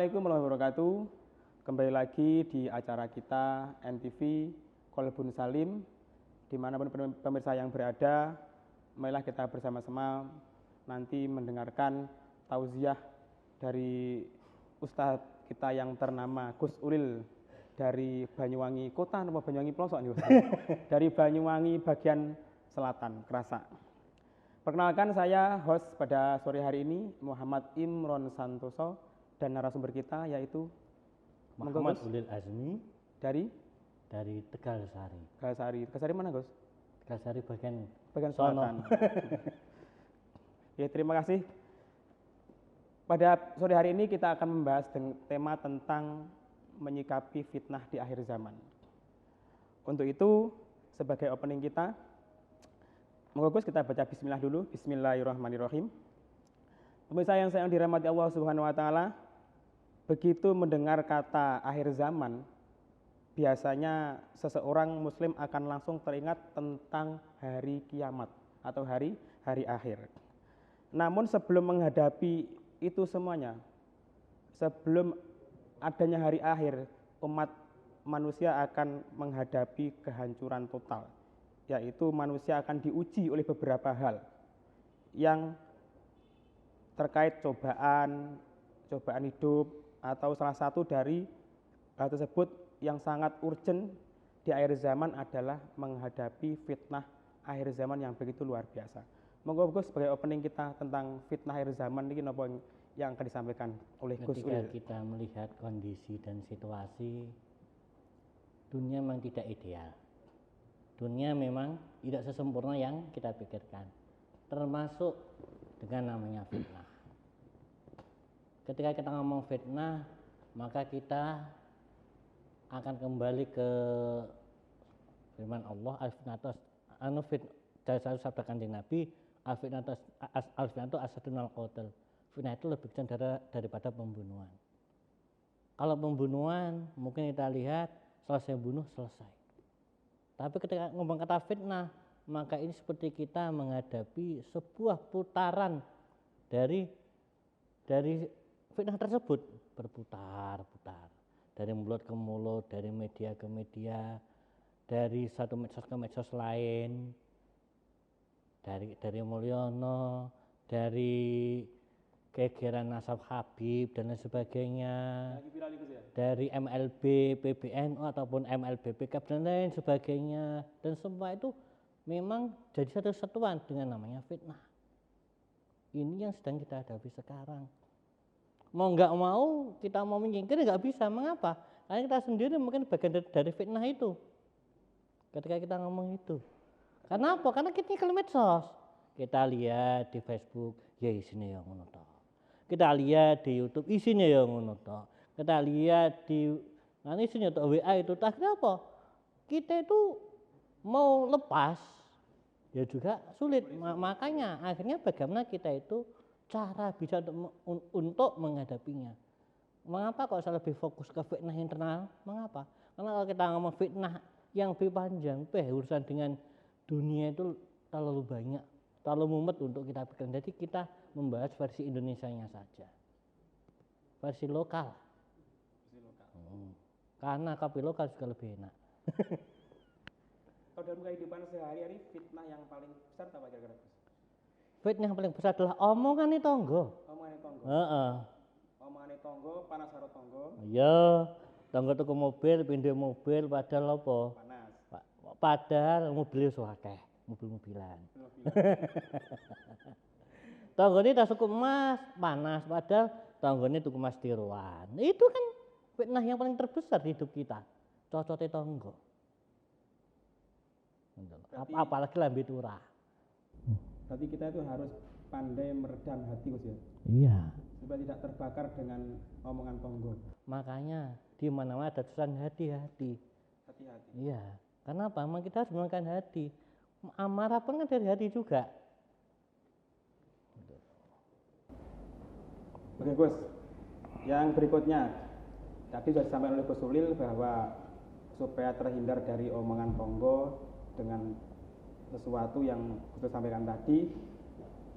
Assalamualaikum warahmatullahi wabarakatuh. Kembali lagi di acara kita NTV Kolbun Salim. Dimanapun pemirsa yang berada, marilah kita bersama-sama nanti mendengarkan tauziah dari Ustadz kita yang ternama Gus Ulil dari Banyuwangi Kota atau Banyuwangi Pelosok nih, dari Banyuwangi bagian selatan, Kerasa. Perkenalkan, saya host pada sore hari ini Muhammad Imron Santoso dan narasumber kita yaitu Muhammad Ulil Azmi dari Tegalsari. Tegalsari mana, Gus? Tegalsari bagian selatan. Ya, terima kasih. Pada sore hari ini kita akan membahas tema tentang menyikapi fitnah di akhir zaman. Untuk itu, sebagai opening kita, monggo Gus kita baca bismillah dulu. Bismillahirrahmanirrahim. Pemirsa yang sayang dirahmati Allah Subhanahu wa taala, begitu mendengar kata akhir zaman, biasanya seseorang muslim akan langsung teringat tentang hari kiamat atau hari akhir. Namun sebelum menghadapi itu semuanya, sebelum adanya hari akhir, umat manusia akan menghadapi kehancuran total, yaitu manusia akan diuji oleh beberapa hal yang terkait cobaan hidup, atau salah satu dari hal tersebut yang sangat urgent di akhir zaman adalah menghadapi fitnah akhir zaman yang begitu luar biasa. Monggo Gus sebagai opening kita tentang fitnah akhir zaman ini apa yang akan disampaikan oleh Gus Ulil. Ketika kita melihat kondisi dan situasi, dunia memang tidak ideal. Dunia memang tidak sesempurna yang kita pikirkan, termasuk dengan namanya fitnah. Ketika kita ngomong fitnah, maka kita akan kembali ke firman Allah, al-fitnatu saya sabdakan di Nabi, al-fitnatu asadunal qatl. Fitnah itu lebih kejam daripada pembunuhan. Kalau pembunuhan mungkin kita lihat selesai bunuh selesai. Tapi ketika ngomong kata fitnah, maka ini seperti kita menghadapi sebuah putaran dari fitnah tersebut, berputar-putar dari mulut ke mulut, dari media ke media, dari satu medsos ke medsos lain, dari Mulyono, dari gegeran nasab Habib dan lain sebagainya, dari MLB, PBNU ataupun MLBPK dan lain sebagainya, dan semua itu memang jadi satu satuan dengan namanya fitnah. Ini yang sedang kita hadapi sekarang. Mau nggak mau kita mau menyingkir nggak bisa. Mengapa? Karena kita sendiri mungkin bagian dari fitnah itu. Ketika kita ngomong itu, karena apa? Karena kita ke medsos, kita lihat di Facebook, ya isinya yang ngono toh. Kita lihat di YouTube, isinya yang ngono toh. Kita lihat di isinya toh WA itu. Tak kenapa? Kita itu mau lepas, ya juga sulit. Makanya akhirnya bagaimana kita itu cara bisa untuk menghadapinya. Mengapa kok saya lebih fokus ke fitnah internal? Mengapa? Karena kalau kita ngomong fitnah yang lebih panjang, urusan dengan dunia itu terlalu banyak, terlalu mumet untuk kita pikirkan. Jadi kita membahas versi Indonesianya saja, versi lokal. Karena kopi lokal juga lebih enak. Kalau dalam kehidupan sehari-hari, fitnah yang paling besar apa kira-kira? Fitnah yang paling besar adalah omongan tonggo. Omongan tonggo. Omongan tonggo, panas karo tonggo. Iya, tonggo tuku mobil, pindah mobil, padahal apa? Panas. Padahal mobilnya suakeh, mobil-mobilan. Tonggo ini tak cukup emas, panas, padahal tonggo ini tuku emas tiruan. Itu kan fitnah yang paling terbesar di hidup kita. Cocote tonggo. Apalagi lambe turah. Berarti kita itu harus pandai meredam hati, Gus ya? Iya. Supaya tidak terbakar dengan omongan tonggo. Makanya di mana-mana ada tulisan hati-hati. Hati-hati. Iya. Karena apa? Memang kita harus menggunakan hati. Amarah pun kan dari hati juga. Oke Gus, yang berikutnya tadi sudah disampaikan oleh Gus Ulil bahwa supaya terhindar dari omongan tonggo dengan sesuatu yang Gus sampaikan tadi,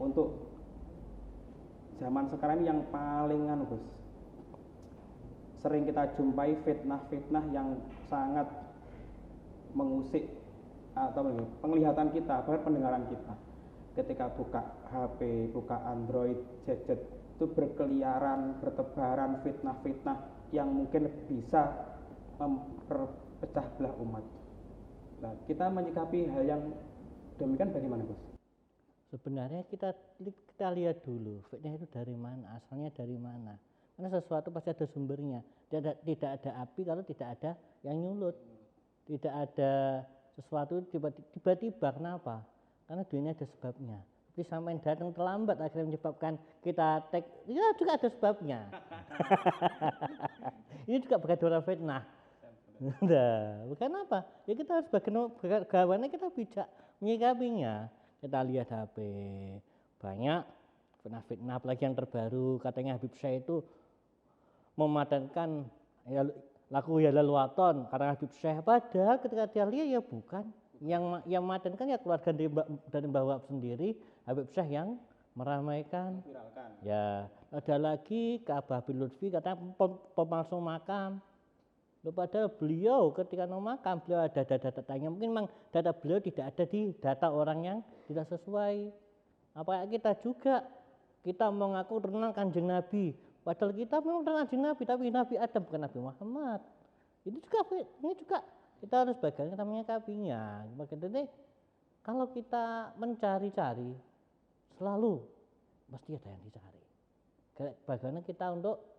untuk zaman sekarang ini yang paling Gus, sering kita jumpai fitnah-fitnah yang sangat mengusik atau penglihatan kita, bahkan pendengaran kita. Ketika buka HP, buka Android, gadget, itu berkeliaran, bertebaran fitnah-fitnah yang mungkin bisa memperpecah belah umat. Nah, kita menyikapi hal yang demikian bagaimana, Gus? Sebenarnya kita lihat dulu fitnah itu dari mana, asalnya dari mana. Karena sesuatu pasti ada sumbernya. Tidak ada api kalau tidak ada yang nyulut. Tidak ada sesuatu tiba-tiba, kenapa? Karena dunia ada sebabnya. Tapi sampai datang terlambat akhirnya menyebabkan kita ya juga ada sebabnya. Ini juga bukan fitnah. Nah, bukan apa? Ya kita harus bagaimana kita bijak menyikapinya. Kita lihat HP, banyak fitnah-fitnah, apalagi yang terbaru katanya Habib Syekh itu mematenkan ya, lagu ya leluaton karena Habib Syekh, padahal ketika dia lihat ya bukan yang mematenkan ya keluarga dari Mbah Wahab sendiri. Habib Syekh yang meramaikan. Ya ada lagi Ka'bah bin Lutfi katanya pemalsu makam. Padahal beliau ketika mau makam beliau ada data-datanya, mungkin memang data beliau tidak ada di data orang yang tidak sesuai. Apa kita juga, kita mengaku renang Kanjeng Nabi, padahal kita memang renang Kanjeng Nabi, tapi Nabi Adam bukan Nabi Muhammad. Ini juga kita harus bagaimana kita menyikapinya. Bagaimana kalau kita mencari-cari, selalu pasti ada yang dicari. Bagaimana kita untuk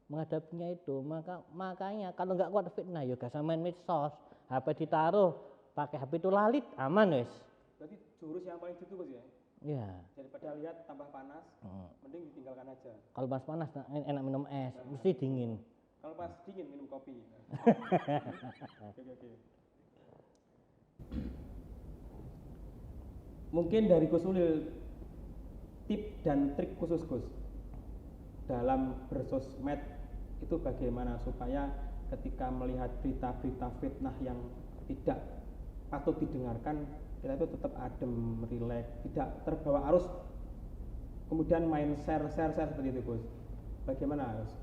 menghadapinya itu, makanya kalau nggak kuat fitnah ya gak sama main medsos, HP ditaruh, pakai HP itu lalit, aman wes. Berarti jurus yang paling jitu Gus ya? Iya. Daripada lihat tambah panas, mending ditinggalkan aja. Kalau pas panas enak minum es, mesti dingin. Kalau pas dingin minum kopi. Oke. Mungkin dari Gus Ulil tip dan trik khusus Gus dalam bersosmed itu bagaimana supaya ketika melihat berita-berita fitnah yang tidak patut didengarkan, kita itu tetap adem, rileks, tidak terbawa arus kemudian main share seperti itu Gus. Bagaimana Gus?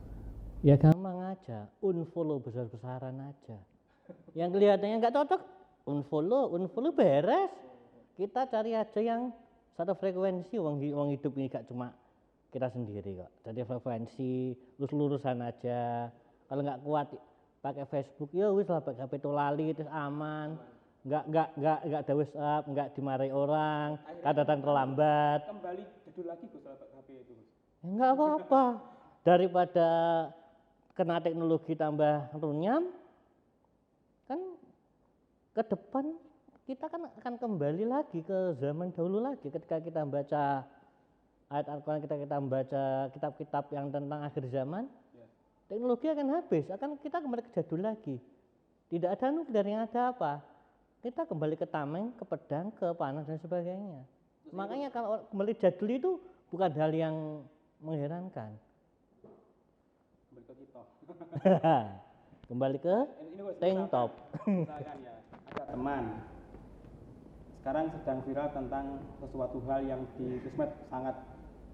Ya gampang aja, unfollow besar-besaran aja. Yang kelihatannya nggak cocok, unfollow beres. Kita cari aja yang satu frekuensi, wong hidup ini gak cuma kita sendiri kok. Jadi frekuensi lurus-lurusan aja. Kalau nggak kuat pakai Facebook, ya wis lah pakai HP itu lali, terus aman. Nggak ada WhatsApp, nggak dimarahi orang, kadang terlambat. Kembali jadul lagi Gus pakai HP itu Gus. Ya, nggak apa-apa. Daripada kena teknologi tambah runyam, kan ke depan kita kan akan kembali lagi ke zaman dahulu lagi ketika kita baca ayat Al-Quran, kita membaca kitab-kitab yang tentang akhir zaman, teknologi akan habis, akan kita kembali ke jadul lagi. Tidak ada nuklir, yang ada apa? Kita kembali ke tameng, ke pedang, ke panah dan sebagainya. Makanya kalau kembali jadul itu bukan hal yang mengherankan. Kembali ke kita. Kembali ke tank top. Misalkan ya, ada teman sekarang sedang viral tentang sesuatu hal yang di sosmed sangat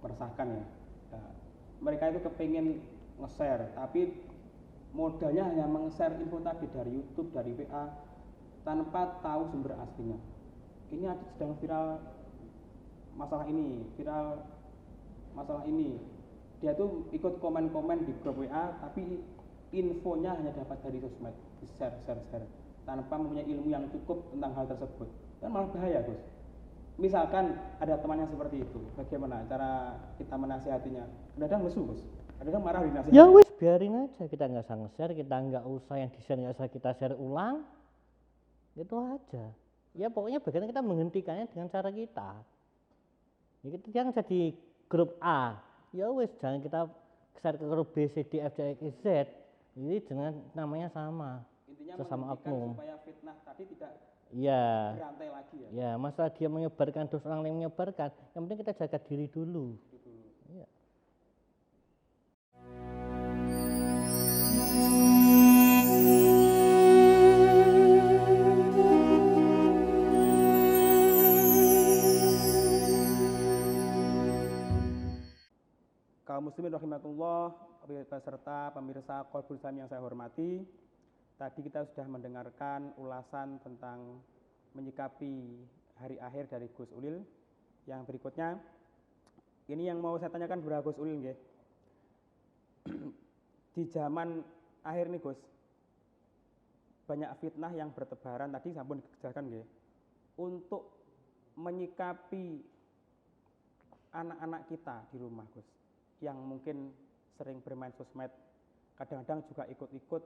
meresahkan ya. Nah, mereka itu kepingin nge-share, tapi modalnya hanya meng-share info tadi dari YouTube, dari WA, tanpa tahu sumber aslinya. Ini sedang viral masalah ini. Dia tuh ikut komen-komen di grup WA, tapi infonya hanya dapat dari sosmed, di-share tanpa mempunyai ilmu yang cukup tentang hal tersebut. Kan malah bahaya Gus. Misalkan ada temannya seperti itu, bagaimana cara kita menasihatinya? Kadang-kadang lesu Gus, kadang marah dinasihati. Ya wis biarin aja, kita nggak usah nge-share, kita nggak usah yang di-share, nggak usah kita share ulang, itu aja. Ya pokoknya bagaimana kita menghentikannya dengan cara kita. Ya, yang jadi grup A, ya wis jangan kita share ke grup B, C, D, F, G, X, Z. Ini dengan namanya sama. Intinya sesama oknum. Supaya fitnah tadi tidak ya berantai lagi ya. Ya, masalah dia menyebarkan terus orang lain menyebarkan, yang penting kita jaga diri dulu. Ya. Kaum muslimin rahimakumullah, beserta pemirsa Qalbul Islam yang saya hormati. Tadi kita sudah mendengarkan ulasan tentang menyikapi hari akhir dari Gus Ulil. Yang berikutnya, ini yang mau saya tanyakan kepada Gus Ulil nggih. Di zaman akhir nih Gus, banyak fitnah yang bertebaran, tadi sampun dijelaskan nggih. Untuk menyikapi anak-anak kita di rumah Gus, yang mungkin sering bermain sosmed, kadang-kadang juga ikut-ikut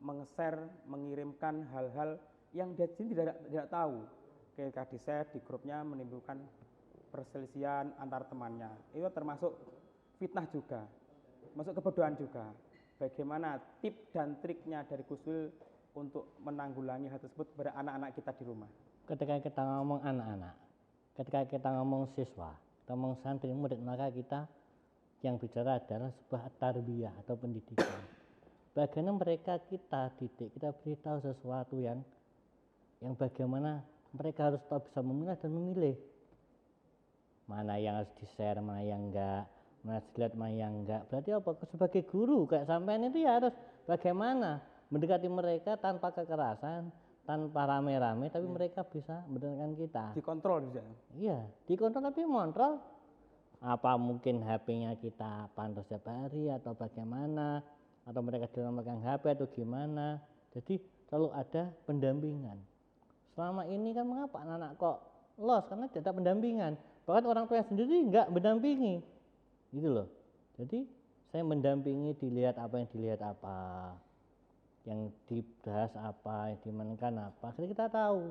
meng-share, mengirimkan hal-hal yang dia sendiri tidak tahu. Ketika di-share di grupnya menimbulkan perselisihan antar temannya. Itu termasuk fitnah juga, masuk kebodohan juga. Bagaimana tip dan triknya dari Gus Ulil untuk menanggulangi hal tersebut pada anak-anak kita di rumah? Ketika kita ngomong anak-anak, ketika kita ngomong siswa, kita ngomong santri murid, maka kita yang bicara adalah sebuah tarbiyah atau pendidikan. Bagaimana mereka kita didik, kita beritahu sesuatu yang bagaimana mereka harus tahu bisa memilah dan memilih mana yang harus di-share, mana yang enggak, mana dilihat, mana yang enggak. Berarti apa? Sebagai guru kayak sampean itu ya harus bagaimana mendekati mereka tanpa kekerasan, tanpa rame-rame, tapi mereka bisa mendengarkan kita. Dikontrol bisa. Iya, dikontrol tapi mengontrol. Apa mungkin HP-nya kita pantau setiap hari atau bagaimana, atau mereka dalam megang HP atau gimana. Jadi selalu ada pendampingan. Selama ini kan mengapa anak-anak kok los? Karena tidak ada pendampingan. Bahkan orang tua sendiri enggak mendampingi. Gitu loh. Jadi saya mendampingi, dilihat apa yang dilihat apa, yang dibahas apa, yang dimainkan apa. Jadi kita tahu.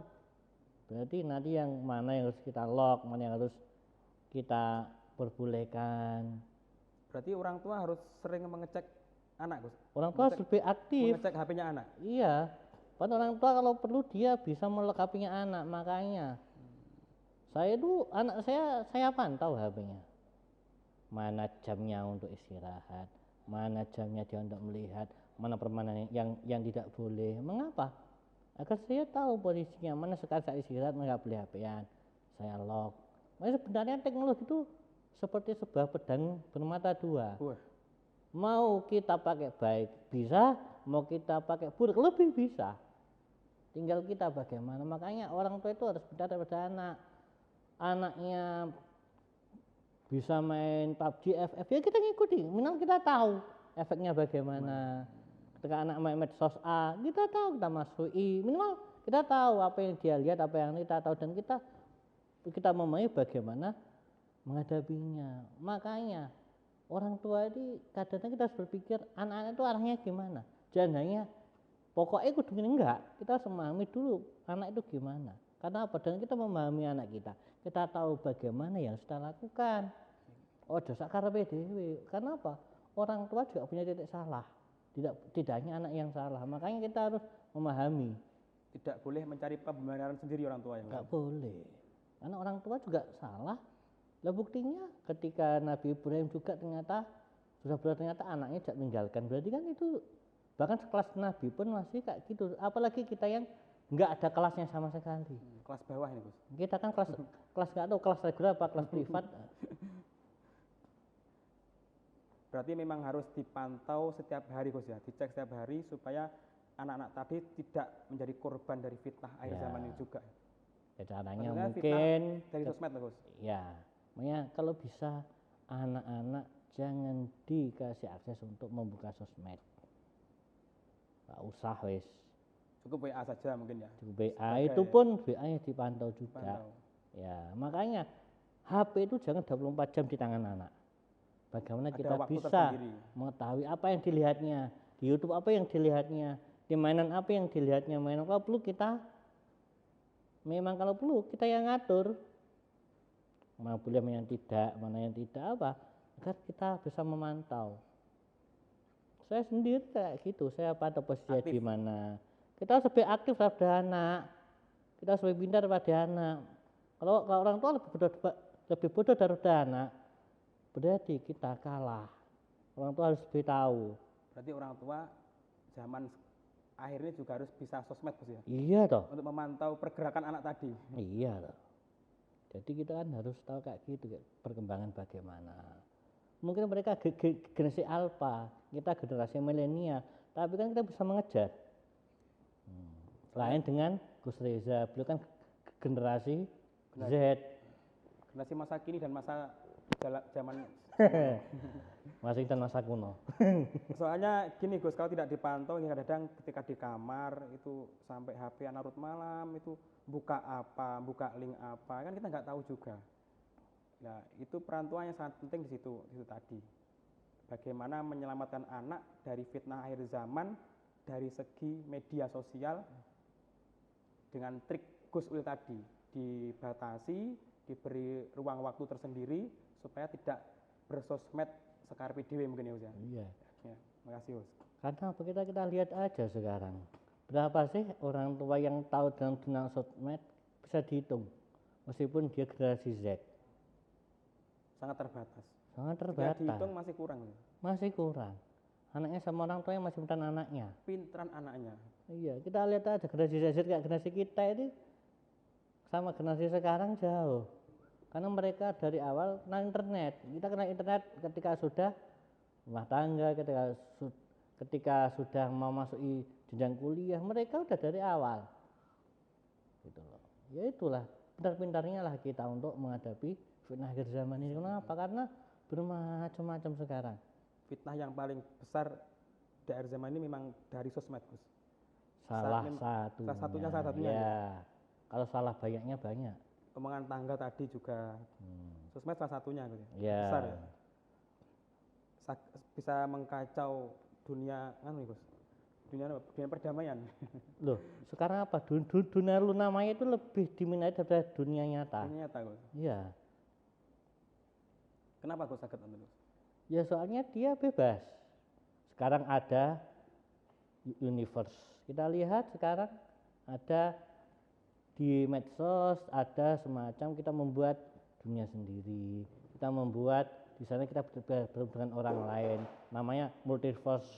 Berarti nanti yang mana yang harus kita lock, mana yang harus kita perbolehkan. Berarti orang tua harus sering mengecek anak, Gus. Orang tua harus lebih aktif. Mengecek HP-nya anak. Iya. Kan orang tua kalau perlu dia bisa melek HP-nya anak, makanya saya itu anak saya pantau HP-nya. Mana jamnya untuk istirahat, mana jamnya dia untuk melihat, mana permainan yang tidak boleh. Mengapa? Agar saya tahu posisinya, mana sekarang saya istirahat, mana nggak boleh HP-an. Saya lock. Makanya sebenarnya teknologi itu seperti sebuah pedang bermata dua. Mau kita pakai baik bisa, mau kita pakai buruk lebih bisa. Tinggal kita bagaimana. Makanya orang tua itu harus benar pada anak. Anaknya bisa main PUBG, FF, ya kita ngikuti. Minimal kita tahu efeknya bagaimana. Ketika anak main medsos A, kita tahu, kita masuki. Minimal kita tahu apa yang dia lihat, apa yang kita tahu, dan kita memahami bagaimana menghadapinya. Makanya orang tua ini kadang-kadang kita harus berpikir anak-anak itu arahnya gimana. Jangan hanya pokoknya kudu gini, enggak. Kita harus memahami dulu anak itu gimana. Karena apa? Dan kita memahami anak kita. Kita tahu bagaimana yang harus kita lakukan. Oh, dosa karepe dhewe. Karena apa? Orang tua juga punya titik salah. Tidak hanya anak yang salah. Makanya kita harus memahami. Tidak boleh mencari pembenaran sendiri orang tua yang. Enggak boleh. Karena orang tua juga salah. Lah buktinya ketika Nabi Ibrahim juga ternyata anaknya tidak meninggalkan. Berarti kan itu bahkan sekelas Nabi pun masih kayak gitu. Apalagi kita yang nggak ada kelasnya sama sekali. Kelas bawah ini Gus. Kita kan kelas nggak tahu kelas reguler apa kelas privat. Berarti memang harus dipantau setiap hari Gus ya, dicek setiap hari supaya anak-anak tadi tidak menjadi korban dari fitnah akhir zaman ini juga. Ya, caranya maksudnya mungkin dari sosmed Gus. Ya, makanya kalau bisa anak-anak jangan dikasih akses untuk membuka sosmed. Nggak usah wes. Cukup WA saja mungkin ya. Cukup WA itu pun WA-nya dipantau juga. Ya, makanya HP itu jangan 24 jam di tangan anak. Bagaimana Ada kita bisa tersendiri. mengetahui apa yang dilihatnya, di YouTube apa yang dilihatnya, di mainan apa yang dilihatnya, mainan apa perlu kita memang kalau perlu kita yang ngatur. Mana boleh, mana yang tidak apa, agar kita bisa memantau. Saya sendiri kayak gitu, saya pantau posisinya di mana. Kita harus lebih aktif pada anak, kita harus lebih pintar pada anak. Kalau orang tua lebih bodoh daripada anak, berarti kita kalah. Orang tua harus lebih tahu. Berarti orang tua zaman akhir ini juga harus bisa sosmed Gus ya. Iya toh. Untuk memantau pergerakan anak tadi. Iya toh. Jadi kita kan harus tahu kayak gitu, perkembangan bagaimana. Mungkin mereka generasi alfa, kita generasi milenial, tapi kan kita bisa mengejar. Lain dengan Gus Reza, beliau kan generasi Z. Generasi masa kini dan masa zaman Masih dan masa kuno. soalnya gini Gus, kalau tidak dipantau kadang-kadang ketika di kamar itu sampai HP larut malam itu buka apa, buka link apa, kan kita nggak tahu juga. Nah, itu perantuan yang sangat penting di situ tadi. Bagaimana menyelamatkan anak dari fitnah akhir zaman dari segi media sosial dengan trik Gus Ulil tadi, dibatasi, diberi ruang waktu tersendiri supaya tidak bersosmed sekarang dewe mungkin ya Gus ya. Iya. Ya, makasih Gus. Karena kita lihat aja sekarang, berapa sih orang tua yang tahu dalam dunia sosmed, bisa dihitung, meskipun dia generasi Z. Sangat terbatas. Sangat Jika terbatas. dihitung masih kurang. Masih kurang. Anaknya sama orang tuanya masih pintar anaknya. Pinteran anaknya. Iya, kita lihat aja generasi Z kayak generasi kita itu sama generasi sekarang jauh. Karena mereka dari awal kenal internet. Kita kenal internet ketika sudah rumah tangga, ketika sudah mau masuk jenjang kuliah, mereka udah dari awal. Gitu loh. Ya itulah, pintar-pintarnya lah kita untuk menghadapi fitnah akhir zaman ini. Kenapa? Karena bermacam-macam sekarang. Fitnah yang paling besar di akhir zaman ini memang dari sosmed Gus. Salah satunya ya. Kalau salah banyaknya banyak. Omongan tangga tadi juga sosmed salah satunya Gus. Ya. Besar ya. Bisa mengkacau dunia Gus. Dunia perdamaian. Loh, sekarang apa? Dunia Luna Maya itu lebih diminati daripada dunia nyata. Dunia nyata Gus. Iya. Kenapa Gus sakit Gus? Ya soalnya dia bebas. Sekarang ada universe. Kita lihat sekarang ada di medsos, ada semacam kita membuat dunia sendiri. Kita membuat di sana kita bertemu dengan orang lain. Namanya multiverse.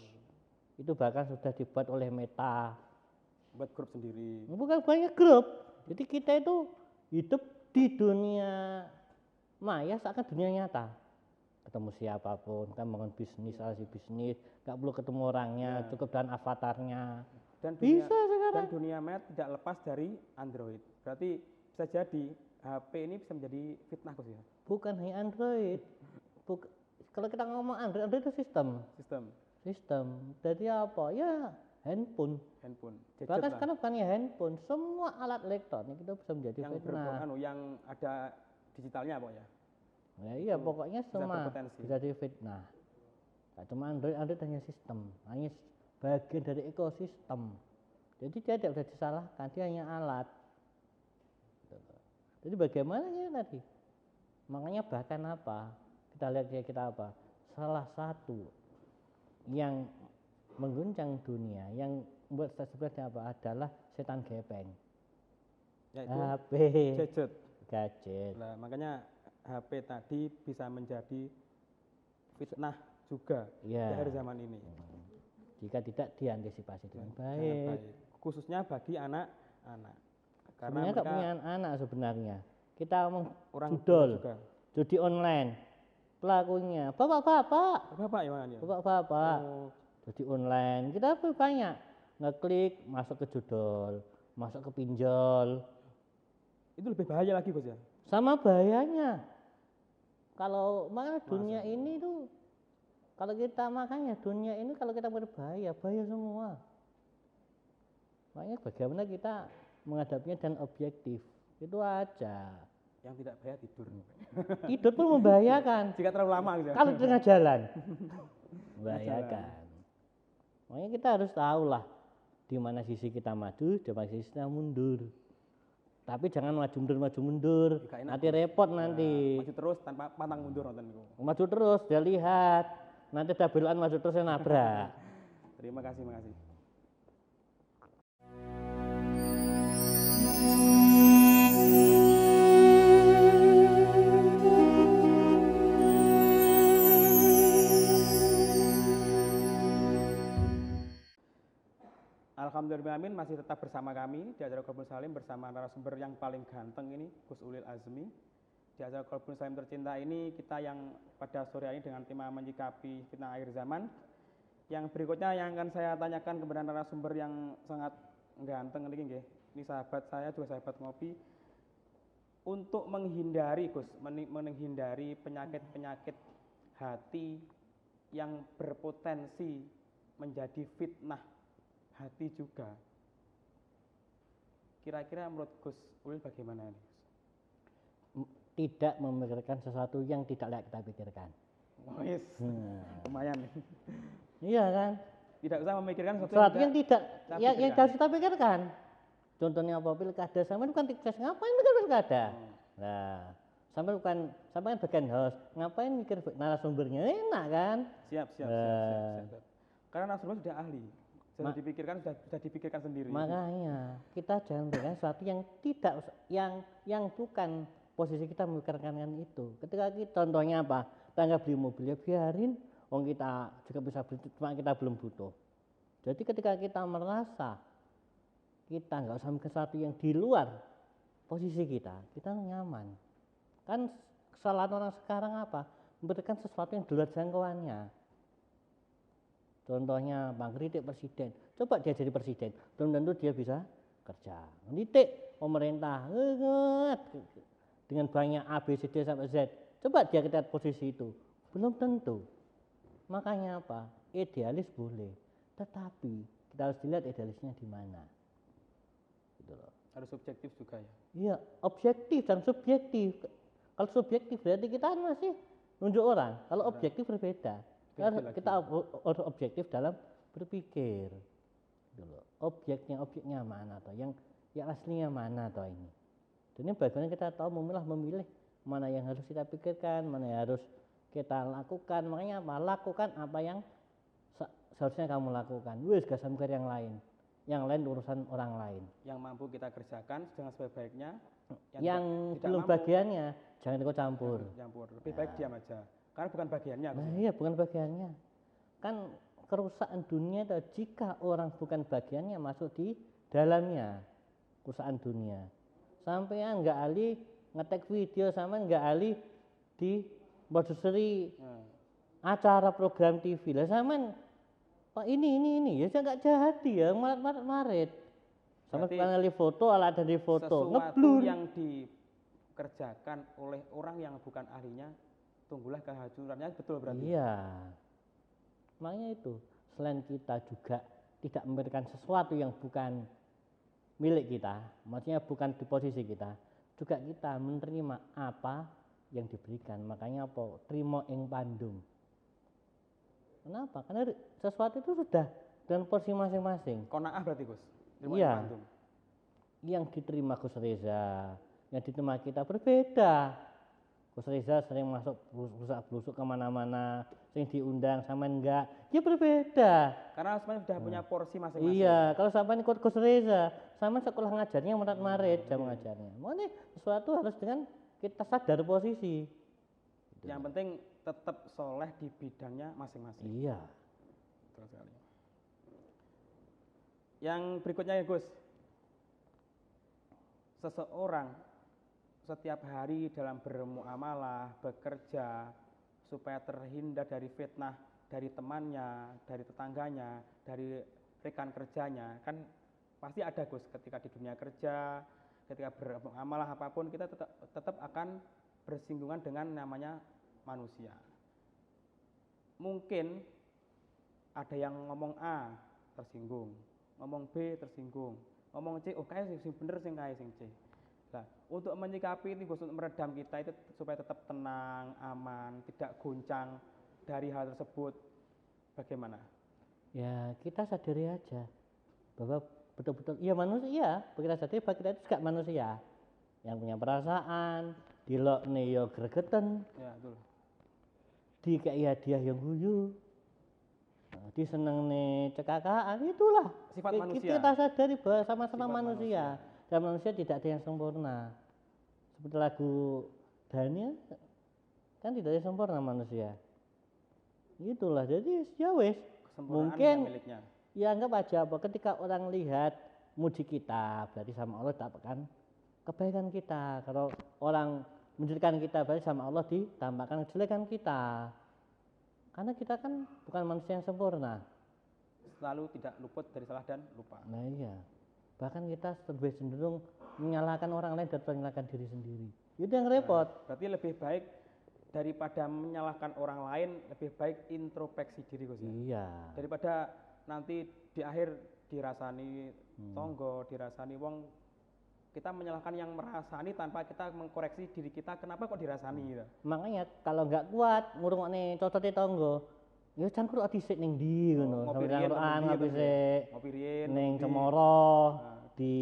Itu bahkan sudah dibuat oleh Meta. Buat grup sendiri. Bukan banyak grup. Jadi kita itu hidup di dunia maya seakan dunia nyata. Ketemu siapapun, kan bangun bisnis, relasi bisnis, nggak perlu ketemu orangnya, cukup dengan avatarnya. Dan bisa sekarang. Dan dunia maya tidak lepas dari Android. Berarti bisa jadi HP ini bisa menjadi fitnah Gus ya? Bukan hanya Android. Kalau kita ngomong Android itu sistem. Jadi apa? Ya handphone. Bahkan sekarang bukan ya handphone, semua alat elektronik itu bisa menjadi fitnah. Yang ada digitalnya apa ya? Ya iya, pokoknya semua bisa jadi fitnah. Nah, cuma Android hanya sistem, hanya bagian dari ekosistem. Jadi dia tidak bisa disalahkan, dia hanya alat. Jadi bagaimana ya tadi? Makanya bahkan apa? Kita lihat ya kita apa? Salah satu yang mengguncang dunia, yang membuat sebenarnya apa adalah setan gepeng. Yaitu HP, gadget. Nah, makanya HP tadi bisa menjadi fitnah juga di akhir zaman ini. Jika tidak diantisipasi dengan baik. Khususnya bagi anak-anak. Karena mereka punya anak sebenarnya. Kita ngomong orang judi online. Pelakunya bapak-bapak. Bapak-bapak. Judi online. Kita banyak ngeklik masuk ke judol, masuk ke pinjol. Itu lebih bahaya lagi Gus ya? Sama bahayanya. Kalau makanya dunia ini tuh, kalau kita makanya dunia ini kalau kita berbahaya, bahaya semua. Makanya bagaimana kita menghadapinya dan objektif, itu aja. Yang tidak bahaya tidur. Tidur pun membahayakan. Jika terlalu lama gitu. Kalau di tengah jalan, membahayakan. Makanya kita harus tahu lah di mana sisi kita maju, di mana sisi kita mundur. Tapi jangan maju mundur. Nanti repot nanti. Maju terus tanpa pantang mundur nonton. Maju terus, dia lihat. Nanti ada belokan maju terus saya nabrak. Terima kasih. Alhamdulillah masih tetap bersama kami di acara Ngobrol Salim bersama narasumber yang paling ganteng ini Gus Ulil Azmi. Di acara Kolbun Salim Tercinta ini kita yang pada sore hari ini dengan tema menyikapi fitnah akhir zaman. Yang berikutnya yang akan saya tanyakan kepada narasumber yang sangat ganteng ini nggih. Ini sahabat saya juga sahabat ngopi. Untuk menghindari Gus, menghindari penyakit-penyakit hati yang berpotensi menjadi fitnah hati juga. Kira-kira menurut Gus Ulil bagaimana ini? Tidak memikirkan sesuatu yang tidak layak kita pikirkan. Oh, yes. Lumayan. Iya kan? Tidak usah memikirkan sesuatu yang tidak yang harus kita pikirkan. Contohnya apa? Pilkada, sampai bukan sukses, ngapain mikir pilkada? Nah, sampai kan bagian host, ngapain mikir narasumbernya? Enak kan? Siap. Karena narasumber sudah ahli. Sudah dipikirkan sendiri. Makanya kita jangan memikirkan sesuatu yang tidak yang bukan posisi kita memikirkan itu. Ketika kita contohnya apa? Kita nggak beli mobil, ya biarin. Wong kita juga bisa beli, cuma kita belum butuh. Jadi ketika kita merasa kita nggak usah mikir sesuatu yang di luar posisi kita nyaman. Kan kesalahan orang sekarang apa? Memberikan sesuatu yang di luar jangkauannya. Contohnya Bang kritik presiden, coba dia jadi presiden, belum tentu dia bisa kerja. Kritik pemerintah, dengan banyak A, B, C, D sampai Z, coba dia kita posisi itu, belum tentu. Makanya apa? Idealis boleh, tetapi kita harus dilihat idealisnya di mana. Gitu loh. Harus subjektif juga ya? Iya, objektif dan subjektif. Kalau subjektif berarti kita masih nunjuk orang. Kalau objektif berbeda. Karena kita objektif dalam berpikir. Gitu loh. Objeknya mana toh? Yang aslinya mana toh ini? Dan ini bagaimana kita tahu memilih mana yang harus kita pikirkan, mana yang harus kita lakukan. Makanya apa? Lakukan apa yang seharusnya kamu lakukan. Wis gak sampai yang lain. Yang lain urusan orang lain. Yang mampu kita kerjakan dengan sebaik-baiknya. Yang belum bagiannya jangan ikut campur. Lebih baik diam aja. Karena bukan bagiannya. Nah, iya, bukan bagiannya. Kan kerusakan dunia itu jika orang bukan bagiannya masuk di dalamnya. Kerusakan dunia. Sampean nggak ahli ngetek video, sama nggak ahli di produseri acara program TV lah, sama Pak ini ya saya nggak jadi ya maret sama ahli foto, alat dari foto sesuatu yang dikerjakan oleh orang yang bukan ahlinya, tunggulah kehancurannya, betul berarti. Iya, makanya itu selain kita juga tidak memberikan sesuatu yang bukan milik kita, maksudnya bukan di posisi kita, juga kita menerima apa yang diberikan. Makanya apa? Trimo ing pandum. Kenapa? Karena sesuatu itu sudah dengan porsi masing-masing. Qanaah berarti Gus? Iya. Yang diterima Gus Reza, yang diterima kita berbeda. Gus Reza sering masuk belusuk kemana-mana, sering diundang sama enggak, ya berbeda. Karena semuanya sudah punya porsi masing-masing. Iya, kalau sampai ikut Gus Reza, sama sekolah ngajarnya maret jam ngajarnya. Makanya sesuatu harus dengan kita sadar posisi. Yang penting tetap soleh di bidangnya masing-masing. Iya. Betul sekali. Yang berikutnya ya Gus, seseorang setiap hari dalam bermuamalah, bekerja, supaya terhindar dari fitnah dari temannya, dari tetangganya, dari rekan kerjanya, kan pasti ada Gus, ketika di dunia kerja, ketika bermuamalah apapun, kita tetap akan bersinggungan dengan namanya manusia. Mungkin ada yang ngomong A tersinggung, ngomong B tersinggung, ngomong C, oh kayak sing bener sing kayak sing C. Nah, untuk menyikapi ini Gus, untuk meredam kita itu supaya tetap tenang, aman, tidak goncang dari hal tersebut, bagaimana? Ya kita sadari aja bahwa betul-betul iya manusia, kita sadari bahwa kita itu juga manusia yang punya perasaan, dilok nih yo gregeten, ya betul, dikei hadiah yang guyu, diseneng nih cekakaan, itulah sifat manusia. Kita sadari bahwa sama-sama manusia. Dan manusia tidak ada yang sempurna. Seperti lagu Daniel, kan tidak ada yang sempurna manusia. Itulah, jadi ya wes. Mungkin ya anggap aja apa, ketika orang lihat muji kita, berarti sama Allah dapatkan kebaikan kita. Kalau orang menjadikan kita baik sama Allah ditampakkan kejelekan kita. Karena kita kan bukan manusia yang sempurna. Selalu tidak luput dari salah dan lupa. Nah iya. Bahkan kita lebih cenderung menyalahkan orang lain daripada menyalahkan diri sendiri. Itu yang repot. Berarti lebih baik daripada menyalahkan orang lain, lebih baik introspeksi diri Gus. Iya. Daripada nanti di akhir dirasani tonggo, dirasani wong, kita menyalahkan yang merasani tanpa kita mengkoreksi diri kita, kenapa kok dirasani gitu. Makanya kalau nggak kuat ngurungokne cocote tonggo, ya cangkruk dhisik ning ndi ngono. ngopi Sampe riyen, cangkrukan ngopi ngopi riyen, sik ngopi riyen, ning ngopi. Cemoro di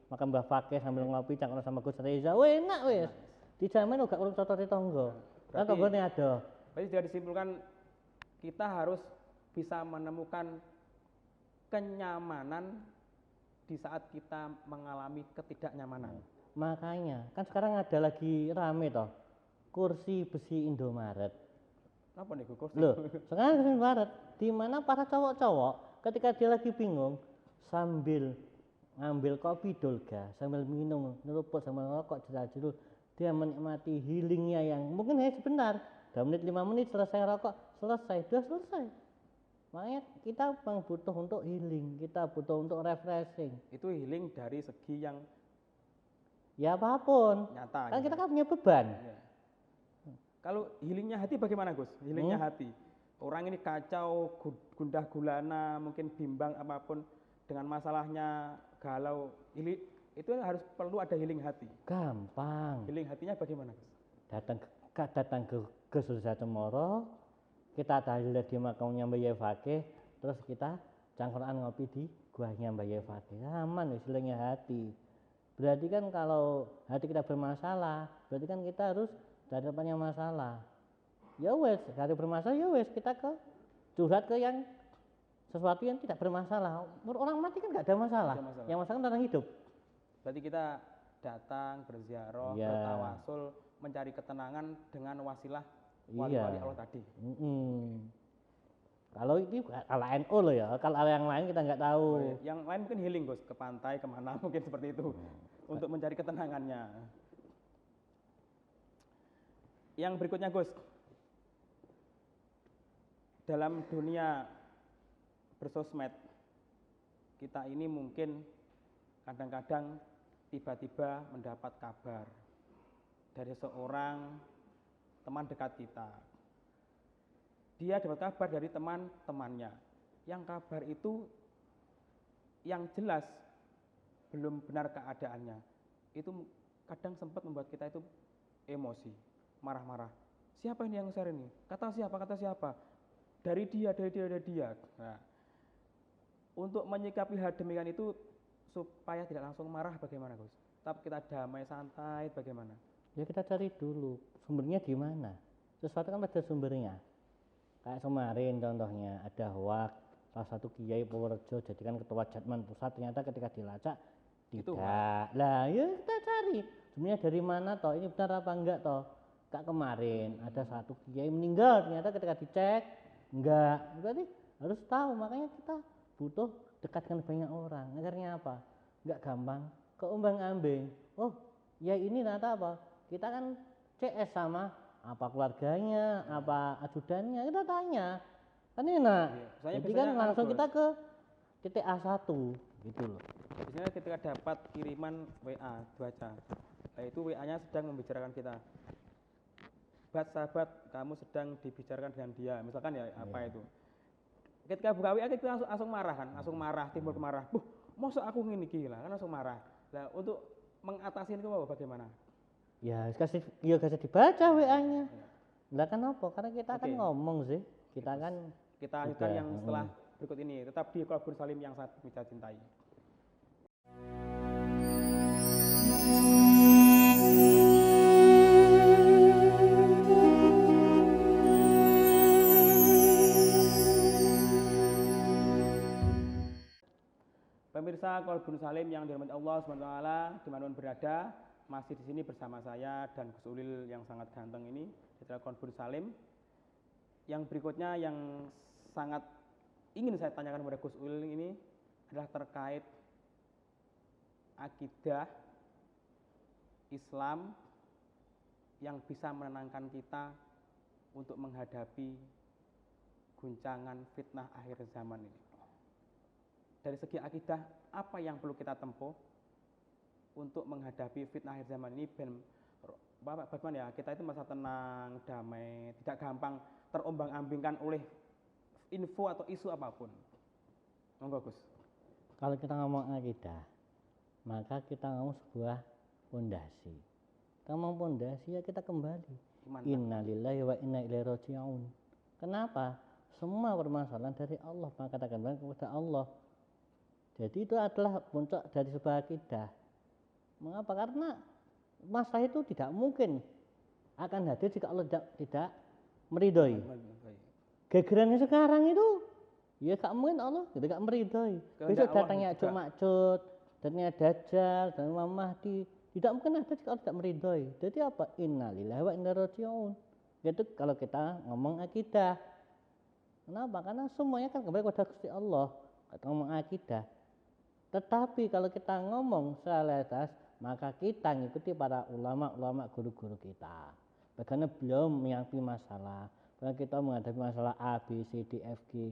makam Mbah Fakih sambil ngopi cangkruk sama Gus Reza. Weh enak wis. Dijamin gak urung cocote tonggo. Kan Berarti- tonggone ada. Berarti sudah disimpulkan kita harus bisa menemukan kenyamanan di saat kita mengalami ketidaknyamanan. Makanya kan sekarang ada lagi rame toh kursi besi Indomaret. Apa nih Gus? Loh, sekarang kursi Indomaret di mana para cowok-cowok ketika dia lagi bingung sambil ngambil kopi dolga, sambil minum ngeruput sambil ngerokok jeruk dia menikmati healingnya yang mungkin hanya sebentar, 2 menit 5 menit selesai rokok, selesai, sudah selesai. Makanya kita memang butuh untuk healing, kita butuh untuk refreshing. Itu healing dari segi yang Ya apapun. nyata. Kan gitu. kita kan punya beban. Iya. Kalau healingnya hati bagaimana Gus? Healingnya hati. Orang ini kacau, gundah gulana, mungkin bimbang apapun dengan masalahnya, galau. Itu harus perlu ada healing hati. Gampang. Healing hatinya bagaimana Gus? Datang ke Surya Cemoro, kita tahlil di makamnya Mbah Yai Fakih, terus kita cangkruan ngopi di guanya Mbah Yai Fakih. Aman istilahnya hati. Berarti kan kalau hati kita bermasalah, berarti kan kita harus dari depannya masalah. Ya wes, hati bermasalah ya wes kita curhat ke yang sesuatu yang tidak bermasalah. Orang mati kan nggak ada masalah. Nggak ada masalah. Yang masalah kan tentang hidup. Berarti kita datang berziarah, Iya. bertawasul, mencari ketenangan dengan wasilah Iya. wali-wali Allah tadi. Kalau ini kalau NU loh ya, kalau yang lain kita nggak tahu. Yang lain mungkin healing Gus, ke pantai, kemana mungkin seperti itu. Untuk mencari ketenangannya. Yang berikutnya Gus, dalam dunia bersosmed, kita ini mungkin kadang-kadang tiba-tiba mendapat kabar dari seorang teman dekat kita. Dia dapat kabar dari teman-temannya. Yang kabar itu yang jelas belum benar keadaannya. Itu kadang sempat membuat kita itu emosi, marah-marah. Siapa ini yang share ini? Kata siapa? Dari dia. Nah, untuk menyikapi hal demikian itu supaya tidak langsung marah bagaimana Gus? Tetap kita damai santai bagaimana? Ya kita cari dulu sumbernya di mana. Sesuatu kan pada sumbernya. Kayak kemarin contohnya ada hoak salah satu kiai Purworejo jadikan ketua Jatman pusat, ternyata ketika dilacak Itu tidak. Lah ya kita cari sebenarnya dari mana toh, ini benar apa enggak toh. Kak kemarin ada satu kiai meninggal, ternyata ketika dicek enggak. Berarti harus tahu, makanya kita butuh dekat dengan banyak orang. Akhirnya apa? Enggak gampang keumbang-ambing. Oh ya ini ternyata apa? Kita kan CS sama apa keluarganya, apa ajudannya, kita tanya. Kan enak. Iya, Jadi kan langsung kita ke titik A1 gitu loh. Biasanya ketika dapat kiriman WA baca, itu WA-nya sedang membicarakan kita. Sahabat, kamu sedang dibicarakan dengan dia, misalkan ya apa itu. Ketika buka WA kita langsung marah kan, langsung marah, timbul kemarah. Masa aku ngini gila kan langsung marah. Nah, untuk mengatasi itu bagaimana? Ya kasih dibaca WA-nya. Lah kan apa? Karena kita kan ngomong sih. Kita kan Kita lanjutkan yang setelah berikut ini. Tetap di Kolbun Salim yang sangat kita cintai. Pemirsa Kolbun Salim yang dirahmati Allah SWT, dimanapun berada, masih di sini bersama saya dan Gus Ulil yang sangat ganteng ini di Kolbun Salim. Yang berikutnya yang sangat ingin saya tanyakan kepada Gus Ulil ini adalah terkait akidah Islam yang bisa menenangkan kita untuk menghadapi guncangan fitnah akhir zaman ini? Dari segi akidah, apa yang perlu kita tempuh untuk menghadapi fitnah akhir zaman ini? Bagaimana ya, kita itu masa tenang, damai, tidak gampang terombang-ambingkan oleh info atau isu apapun. Monggo Gus. Kalau kita ngomong akidah, maka kita ngomong sebuah pondasi. Kita ngomong pondasi, ya kita kembali. Innalillahi wa inna ilaihi raji'un. Kenapa? Semua permasalahan dari Allah, maka kita kembali kepada Allah. Jadi itu adalah puncak dari sebuah akidah. Mengapa? Karena masalah itu tidak mungkin akan hadir jika Allah tidak meridhoi. Gegerannya sekarang itu, ya gak mungkin Allah tidak meridhoi. Besok datangnya Ya'juj Ma'juj, datangnya Dajjal, dan Imam Mahdi, tidak mungkin ada jika Allah tidak meridhoi. Jadi apa? Innalillahi wa inna ilaihi raji'un. Itu kalau kita ngomong akidah. Kenapa? Karena semuanya kan kembali kepada Gusti Allah. Kita ngomong akidah. Tetapi kalau kita ngomong realitas, maka kita ngikuti para ulama-ulama guru-guru kita. Bagaimana beliau menghadapi masalah, bagaimana kita menghadapi masalah A, B, C, D, F, G.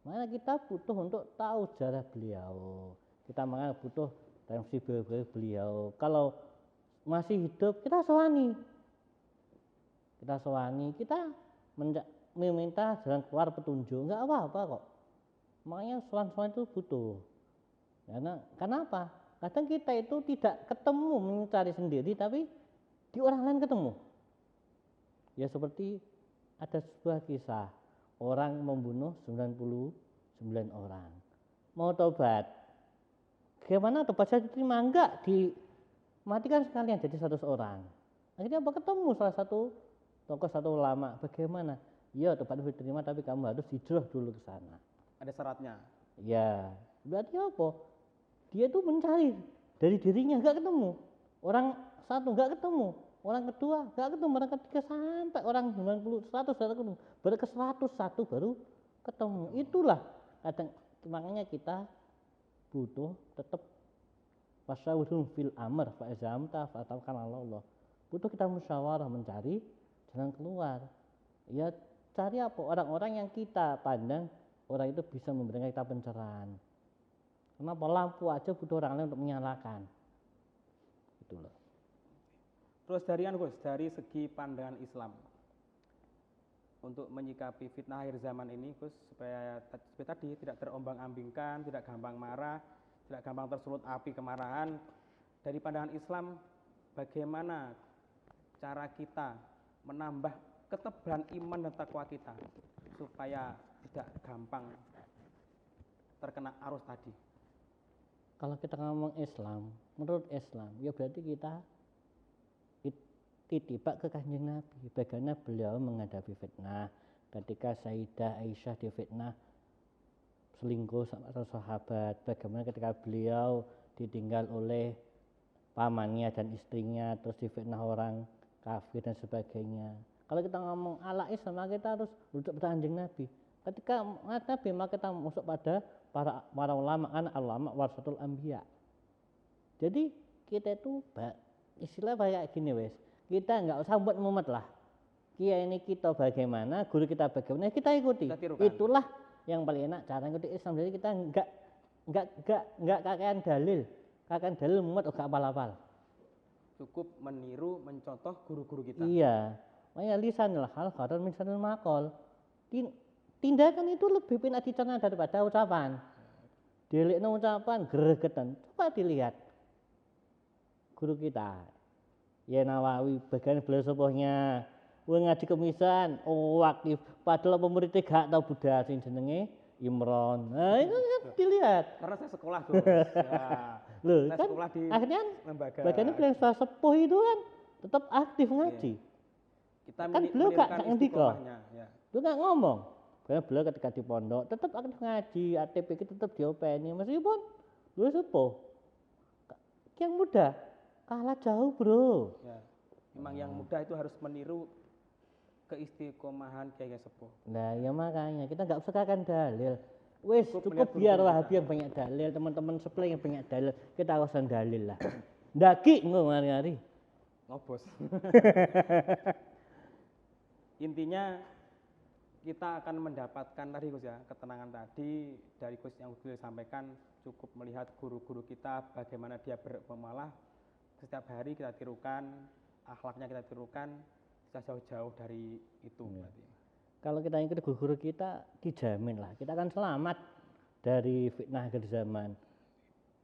Makanya kita butuh untuk tahu sejarah beliau. Kita makanya butuh referensi beliau. Kalau masih hidup, kita sowani. Kita meminta jalan keluar petunjuk. Enggak apa-apa kok. Makanya sowan-sowan itu butuh. Karena kenapa? Kadang kita itu tidak ketemu mencari sendiri, tapi di orang lain ketemu. Ya seperti ada sebuah kisah, orang membunuh 99 orang. Mau tobat. Bagaimana tobat saya diterima? Enggak, dimatikan sekalian jadi 100 orang. Akhirnya apa? Ketemu salah satu tokoh, satu ulama. Bagaimana? Ya tobat diterima, tapi kamu harus hijrah dulu ke sana. Ada syaratnya. Ya, berarti apa? Dia itu mencari dari dirinya, enggak ketemu. Orang satu enggak ketemu, orang kedua enggak ketemu, orang ketiga sampai orang 90, 100 enggak ketemu. Baru ke 101 baru ketemu. Itulah kadang, makanya kita butuh tetap wasyawirhum fil amr fa izamta fa tawakkal Allah. Butuh kita musyawarah mencari jalan keluar. Ya cari apa? Orang-orang yang kita pandang orang itu bisa memberikan kita pencerahan. Kenapa? Lampu aja butuh orang lain untuk menyalakan. Itu loh. Terus dari segi pandangan Islam untuk menyikapi fitnah akhir zaman ini, Gus, supaya tadi tidak terombang-ambingkan, tidak gampang marah, tidak gampang tersulut api kemarahan. Dari pandangan Islam, bagaimana cara kita menambah ketebalan iman dan takwa kita supaya tidak gampang terkena arus tadi? Kalau kita ngomong Islam, menurut Islam, ya berarti kita titibak ke Kanjeng Nabi. Bagaimana beliau menghadapi fitnah. Ketika Sayyidah Aisyah difitnah selingkuh sama sahabat, bagaimana ketika beliau ditinggal oleh pamannya dan istrinya, terus difitnah orang kafir dan sebagainya. Kalau kita ngomong ala Islam, maka kita harus rujuk pada Kanjeng Nabi. Ketika Nabi, maka kita masuk pada para ulama, ulama warasatul anbiya. Jadi kita itu istilah kayak gini wes. Kita enggak usah buat mumet lah. Kiai ini kita bagaimana, guru kita bagaimana, kita ikuti. Itulah yang paling enak cara ikuti Islam. Jadi kita enggak kakean dalil. Kakean dalil mumet enggak apal-apal. Cukup meniru, mencontoh guru-guru kita. Iya. Makanya lisanul hal khairun min lisanil maqal. Tindakan itu lebih penak dicontoh daripada ucapan. Delikno ucapan gregetan. Coba dilihat guru kita. Ya Nawawi, bagian beliau sepuhnya. Wong ngaji kemisan, aktif. Padahal muridnya gak tahu budaya sing jenenge Imron. Nah, itu kan dilihat. Karena saya sekolah tuh. Ya. Loh, saya kan sekolah di akhirnya lembaga. bagiannya beliau sepuh itu kan tetap aktif ngaji. Kita Kan beliau gak ngendika. Ya. Beliau gak ngomong. Karena beliau ketika di pondok tetap aktif ngaji, ATP kita tetap diopeni meskipun beliau sepuh. Yang muda kalah jauh, Bro. Ya. Memang yang muda itu harus meniru keistiqomahan kiai sepuh. Nah, ya makanya kita nggak usah kakan dalil. Wes cukup biar Wahabi yang banyak dalil, teman-teman sebelah yang banyak dalil. Kita urusan dalil lah. Daki ngomong hari-hari. Ngobos. Intinya kita akan mendapatkan tadi Gus ya, ketenangan tadi dari Gus yang Gus sampaikan, cukup melihat guru-guru kita bagaimana dia bermuamalah, setiap hari kita tirukan, akhlaknya kita tirukan, kita jauh-jauh dari itu. Berarti. Kalau kita ikut guru-guru kita, dijamin lah kita akan selamat dari fitnah akhir zaman.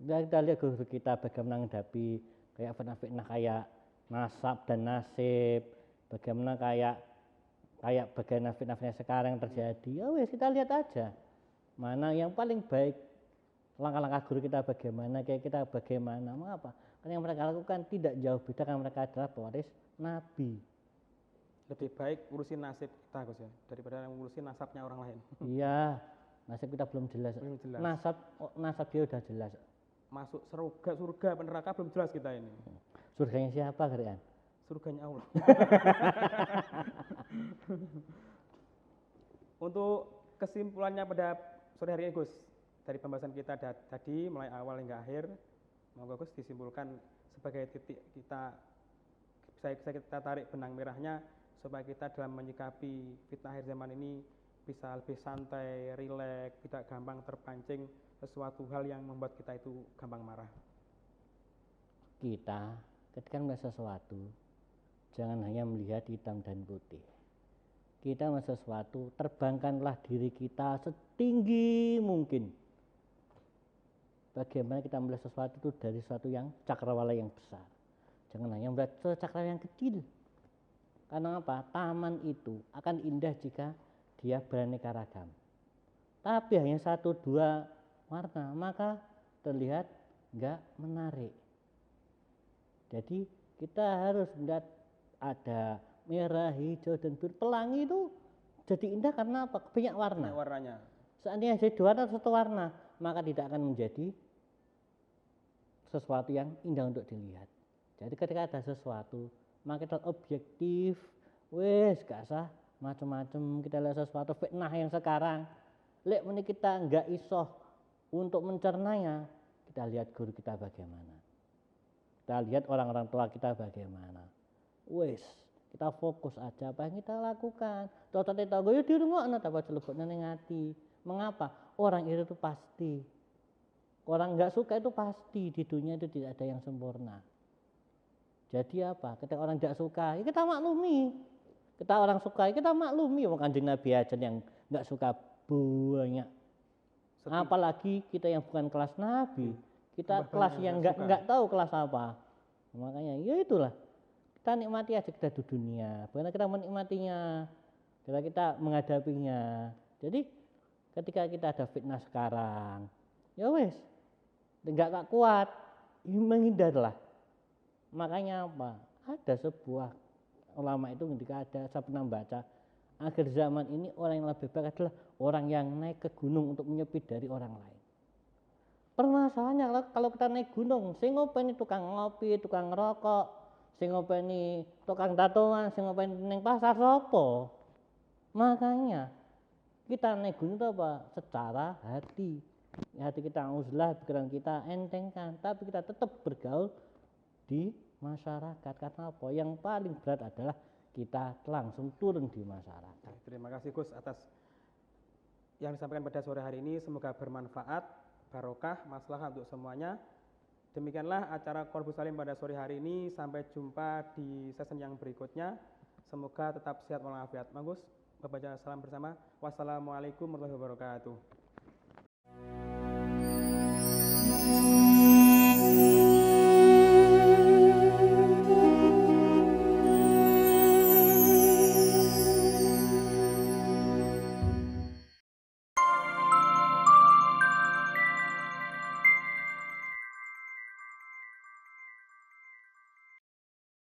Kita lihat guru kita bagaimana menghadapi kayak fitnah-fitnah kayak nasab dan nasib, bagaimana kayak bagaimana fitnah-fitnah sekarang yang terjadi. Ya wes kita lihat aja mana yang paling baik, langkah-langkah guru kita bagaimana, kayak kita bagaimana, mengapa? Karena yang mereka lakukan tidak jauh beda karena mereka adalah pewaris Nabi. Lebih baik urusin nasib kita Gus ya, daripada ngurusin nasabnya orang lain. Iya, nasib kita belum jelas. Belum jelas. Nasab dia udah jelas. Masuk surga neraka belum jelas kita ini. Surganya siapa kalian? Surganya Allah. Untuk kesimpulannya pada sore hari ini Gus, dari pembahasan kita tadi mulai awal hingga akhir, moga Gus disimpulkan sebagai titik kita bisa kita tarik benang merahnya supaya kita dalam menyikapi fitnah akhir zaman ini bisa lebih santai, rileks, tidak gampang terpancing sesuatu hal yang membuat kita itu gampang marah. Kita ketika melihat sesuatu, jangan hanya melihat hitam dan putih. Kita melihat sesuatu, terbangkanlah diri kita setinggi mungkin. Bagaimana kita melihat sesuatu itu dari sesuatu yang cakrawala yang besar. Jangan hanya melihat cakrawala yang kecil. Karena apa? Taman itu akan indah jika dia beraneka ragam. Tapi hanya 1-2 warna, maka terlihat enggak menarik. Jadi kita harus melihat ada merah, hijau, dan biru. Pelangi itu jadi indah karena apa? Banyak warna. Banyak warnanya. Seandainya jadi 2 atau 1 warna, maka tidak akan menjadi sesuatu yang indah untuk dilihat. Jadi ketika ada sesuatu, maka kita objektif, wes gak sah macam-macam. Kita lihat sesuatu fitnah yang sekarang, lek ini kita enggak isoh untuk mencernanya, kita lihat guru kita bagaimana, kita lihat orang-orang tua kita bagaimana. Wes kita fokus aja apa yang kita lakukan. Toto tahu yo dirungokno apa celebokne ning ati. Mengapa? Orang itu pasti, orang enggak suka itu pasti, di dunia itu tidak ada yang sempurna. Jadi apa? Ketika orang tidak suka, ya kita maklumi. Kita orang suka, ya kita maklumi. Kanjeng Nabi aja yang enggak suka banyak. Apalagi kita yang bukan kelas Nabi, kita kelas yang enggak tahu kelas apa. Makanya ya itulah. Kita nikmati aja kita di dunia. Bagaimana kita menikmatinya, kita menghadapinya. Jadi ketika kita ada fitnah sekarang, ya wes, enggak kuat, menghindarlah. Makanya apa? Ada sebuah ulama itu ketika saya pernah baca, akhir zaman ini orang yang lebih baik adalah orang yang naik ke gunung untuk menyepi dari orang lain. Permasalahannya kalau kita naik gunung, sing ngopeni tukang ngopi, tukang ngerokok, sing ngopeni tukang tatoan, sing ngopeni ning pasar sapa? Makanya kita naik gunung itu apa? Secara hati. Hati kita uzlah, pikiran kita entengkan, tapi kita tetap bergaul di masyarakat. Karena apa? Yang paling berat adalah kita langsung turun di masyarakat. Terima kasih Gus atas yang disampaikan pada sore hari ini. Semoga bermanfaat, barokah, maslahah untuk semuanya. Demikianlah acara Qorbus Salim pada sore hari ini. Sampai jumpa di sesi yang berikutnya. Semoga tetap sehat walafiat. Mang Gus, membaca salam bersama. Wassalamualaikum warahmatullahi wabarakatuh.